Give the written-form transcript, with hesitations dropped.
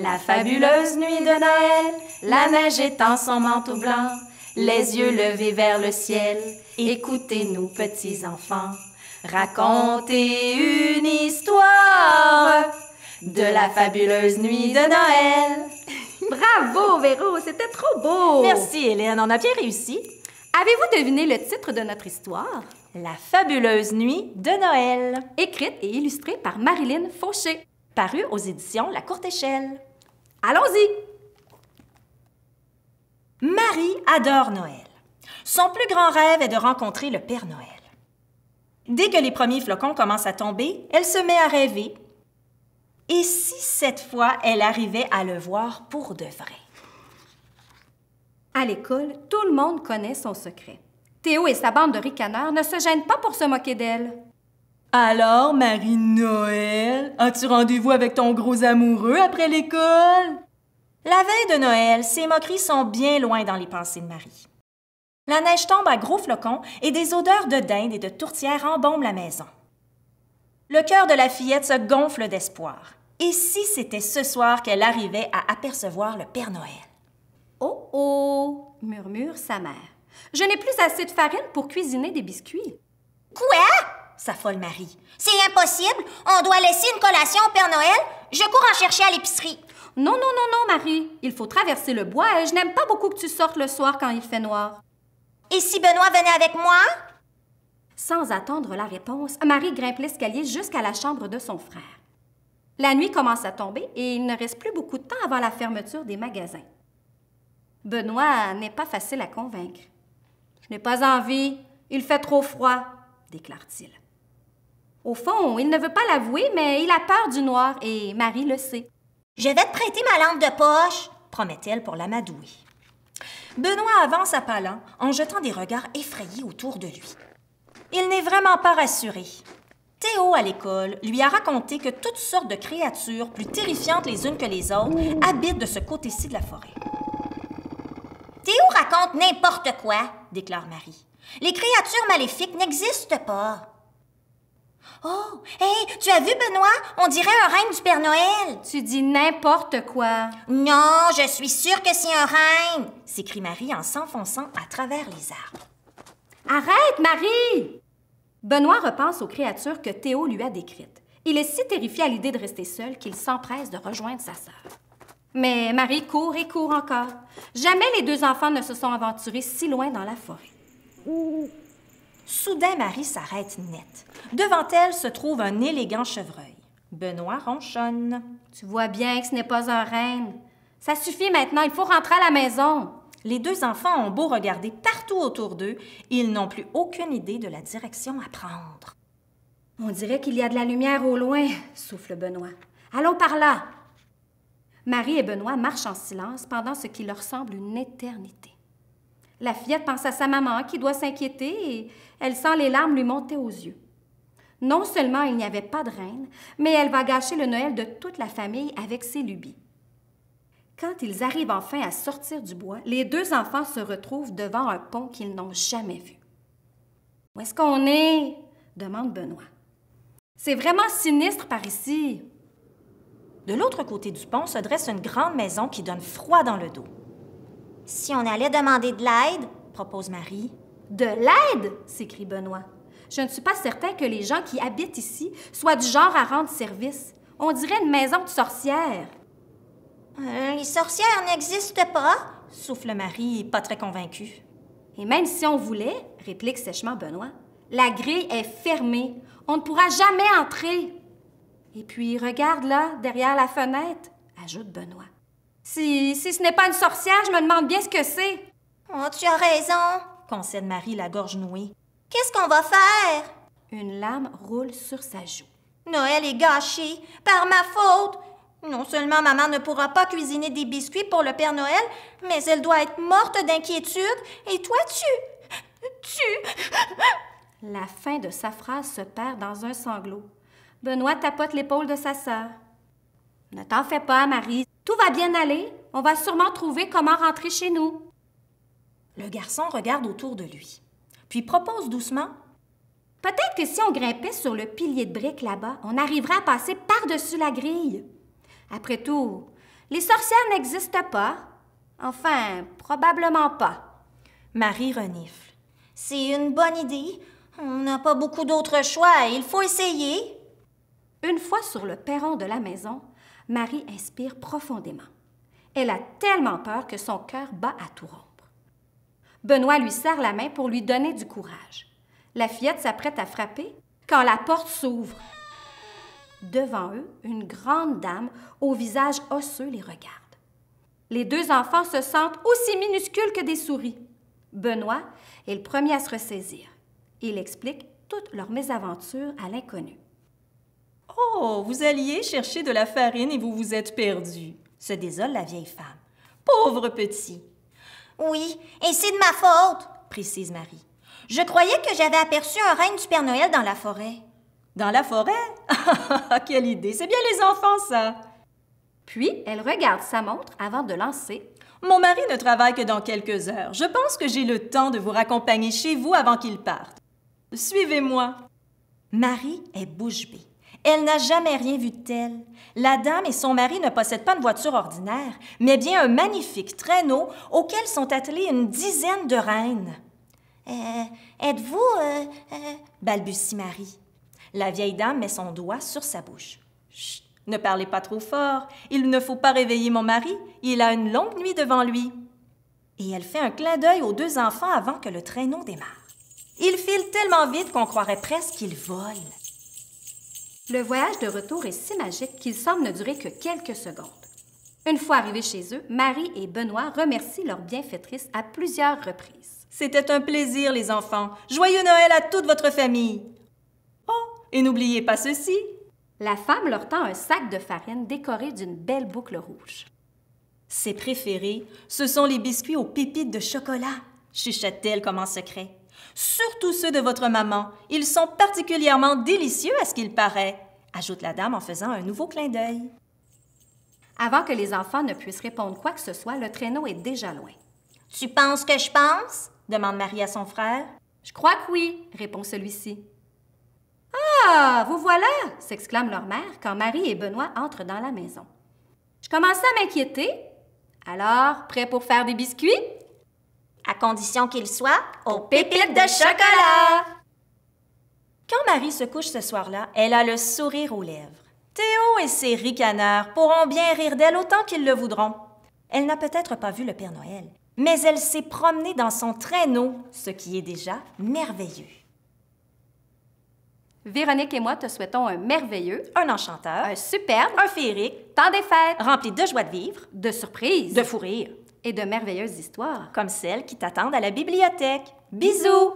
La fabuleuse nuit de Noël, la neige étend son manteau blanc, les yeux levés vers le ciel. Écoutez-nous, petits enfants, racontez une histoire de la fabuleuse nuit de Noël. Bravo, Véro, c'était trop beau! Merci, Hélène, on a bien réussi. Avez-vous deviné le titre de notre histoire? La fabuleuse nuit de Noël. Écrite et illustrée par Marilyn Fauché. Paru aux éditions La Courte Échelle. Allons-y! Marie adore Noël. Son plus grand rêve est de rencontrer le Père Noël. Dès que les premiers flocons commencent à tomber, elle se met à rêver. Et si cette fois, elle arrivait à le voir pour de vrai? À l'école, tout le monde connaît son secret. Théo et sa bande de ricaneurs ne se gênent pas pour se moquer d'elle. Alors, Marie-Noël, as-tu rendez-vous avec ton gros amoureux après l'école? La veille de Noël, ces moqueries sont bien loin dans les pensées de Marie. La neige tombe à gros flocons et des odeurs de dinde et de tourtière embaument la maison. Le cœur de la fillette se gonfle d'espoir. Et si c'était ce soir qu'elle arrivait à apercevoir le Père Noël? Oh oh, murmure sa mère. Je n'ai plus assez de farine pour cuisiner des biscuits. Quoi? S'affole Marie. C'est impossible. On doit laisser une collation au Père Noël. Je cours en chercher à l'épicerie. Non, non, non, non, Marie. Il faut traverser le bois et je n'aime pas beaucoup que tu sortes le soir quand il fait noir. Et si Benoît venait avec moi? Sans attendre la réponse, Marie grimpe l'escalier jusqu'à la chambre de son frère. La nuit commence à tomber et il ne reste plus beaucoup de temps avant la fermeture des magasins. Benoît n'est pas facile à convaincre. « Je n'ai pas envie, il fait trop froid », déclare-t-il. Au fond, il ne veut pas l'avouer, mais il a peur du noir et Marie le sait. « Je vais te prêter ma lampe de poche », promet-elle pour l'amadouer. Benoît avance à pas lents en jetant des regards effrayés autour de lui. Il n'est vraiment pas rassuré. Théo, à l'école, lui a raconté que toutes sortes de créatures, plus terrifiantes les unes que les autres, habitent de ce côté-ci de la forêt. Théo raconte n'importe quoi, déclare Marie. Les créatures maléfiques n'existent pas. Oh, hé, tu as vu Benoît? On dirait un renne du Père Noël. Tu dis n'importe quoi. Non, je suis sûre que c'est un renne, s'écrie Marie en s'enfonçant à travers les arbres. Arrête, Marie! Benoît repense aux créatures que Théo lui a décrites. Il est si terrifié à l'idée de rester seul qu'il s'empresse de rejoindre sa sœur. Mais Marie court et court encore. Jamais les deux enfants ne se sont aventurés si loin dans la forêt. Soudain, Marie s'arrête net. Devant elle se trouve un élégant chevreuil. Benoît ronchonne. « Tu vois bien que ce n'est pas un renne. Ça suffit maintenant, il faut rentrer à la maison. » Les deux enfants ont beau regarder partout autour d'eux, ils n'ont plus aucune idée de la direction à prendre. « On dirait qu'il y a de la lumière au loin, » souffle Benoît. « Allons par là. » Marie et Benoît marchent en silence pendant ce qui leur semble une éternité. La fillette pense à sa maman qui doit s'inquiéter et elle sent les larmes lui monter aux yeux. Non seulement il n'y avait pas de reine, mais elle va gâcher le Noël de toute la famille avec ses lubies. Quand ils arrivent enfin à sortir du bois, les deux enfants se retrouvent devant un pont qu'ils n'ont jamais vu. « Où est-ce qu'on est? » demande Benoît. « C'est vraiment sinistre par ici. » De l'autre côté du pont se dresse une grande maison qui donne froid dans le dos. « Si on allait demander de l'aide, » propose Marie. « De l'aide? » s'écrie Benoît. « Je ne suis pas certain que les gens qui habitent ici soient du genre à rendre service. On dirait une maison de sorcières. » Les sorcières n'existent pas, souffle Marie, pas très convaincue. « Et même si on voulait, » réplique sèchement Benoît, « la grille est fermée. On ne pourra jamais entrer. » Et puis, regarde là, derrière la fenêtre, ajoute Benoît. Si ce n'est pas une sorcière, je me demande bien ce que c'est. Oh, tu as raison, concède Marie, la gorge nouée. Qu'est-ce qu'on va faire? Une larme roule sur sa joue. Noël est gâché, par ma faute. Non seulement maman ne pourra pas cuisiner des biscuits pour le Père Noël, mais elle doit être morte d'inquiétude. Et toi, La fin de sa phrase se perd dans un sanglot. Benoît tapote l'épaule de sa sœur. « Ne t'en fais pas, Marie. Tout va bien aller. On va sûrement trouver comment rentrer chez nous. » Le garçon regarde autour de lui, puis propose doucement. « Peut-être que si on grimpait sur le pilier de briques là-bas, on arriverait à passer par-dessus la grille. Après tout, Les sorcières n'existent pas. Enfin, probablement pas. Marie renifle. C'est une bonne idée. On n'a pas beaucoup d'autres choix. Il faut essayer. Une fois sur le perron de la maison, Marie inspire profondément. Elle a tellement peur que son cœur bat à tout rompre. Benoît lui serre la main pour lui donner du courage. La fillette s'apprête à frapper quand la porte s'ouvre. Devant eux, une grande dame au visage osseux les regarde. Les deux enfants se sentent aussi minuscules que des souris. Benoît est le premier à se ressaisir. Il explique toute leur mésaventure à l'inconnu. « Oh, vous alliez chercher de la farine et vous vous êtes perdu, » se désole la vieille femme. « Pauvre petit! » « Oui, et c'est de ma faute, » précise Marie. « Je croyais que j'avais aperçu un renne du Père Noël dans la forêt. » « Dans la forêt? Quelle idée! C'est bien les enfants, ça! » Puis, elle regarde sa montre avant de lancer. « Mon mari ne travaille que dans quelques heures. Je pense que j'ai le temps de vous raccompagner chez vous avant qu'il parte. Suivez-moi. » Marie est bouche bée. Elle n'a jamais rien vu de tel. La dame et son mari ne possèdent pas une voiture ordinaire, mais bien un magnifique traîneau auquel sont attelées une dizaine de reines. Êtes-vous, balbutie Marie. La vieille dame met son doigt sur sa bouche. Chut, ne parlez pas trop fort. Il ne faut pas réveiller mon mari. Il a une longue nuit devant lui. Et elle fait un clin d'œil aux deux enfants avant que le traîneau démarre. Ils filent tellement vite qu'on croirait presque qu'ils volent. Le voyage de retour est si magique qu'il semble ne durer que quelques secondes. Une fois arrivés chez eux, Marie et Benoît remercient leur bienfaitrice à plusieurs reprises. C'était un plaisir, les enfants. Joyeux Noël à toute votre famille. Oh, et n'oubliez pas ceci. La femme leur tend un sac de farine décoré d'une belle boucle rouge. Ses préférés, ce sont les biscuits aux pépites de chocolat, chuchote-t-elle comme en secret. Surtout ceux de votre maman. Ils sont particulièrement délicieux à ce qu'il paraît, ajoute la dame en faisant un nouveau clin d'œil. Avant que les enfants ne puissent répondre quoi que ce soit, le traîneau est déjà loin. « Tu penses que je pense? » demande Marie à son frère. « Je crois que oui, » répond celui-ci. « Ah, vous voilà! » s'exclame leur mère quand Marie et Benoît entrent dans la maison. Je commençais à m'inquiéter. Alors, prêt pour faire des biscuits? À condition qu'ils soient aux pépites de chocolat! Quand Marie se couche ce soir-là, elle a le sourire aux lèvres. Théo et ses ricaneurs pourront bien rire d'elle autant qu'ils le voudront. Elle n'a peut-être pas vu le Père Noël, mais elle s'est promenée dans son traîneau, ce qui est déjà merveilleux. Véronique et moi te souhaitons un merveilleux, Un enchanteur, un superbe, un féerique, temps des fêtes, rempli de joie de vivre, de surprises de fou rire, et de merveilleuses histoires. comme celles qui t'attendent à la bibliothèque. Bisous!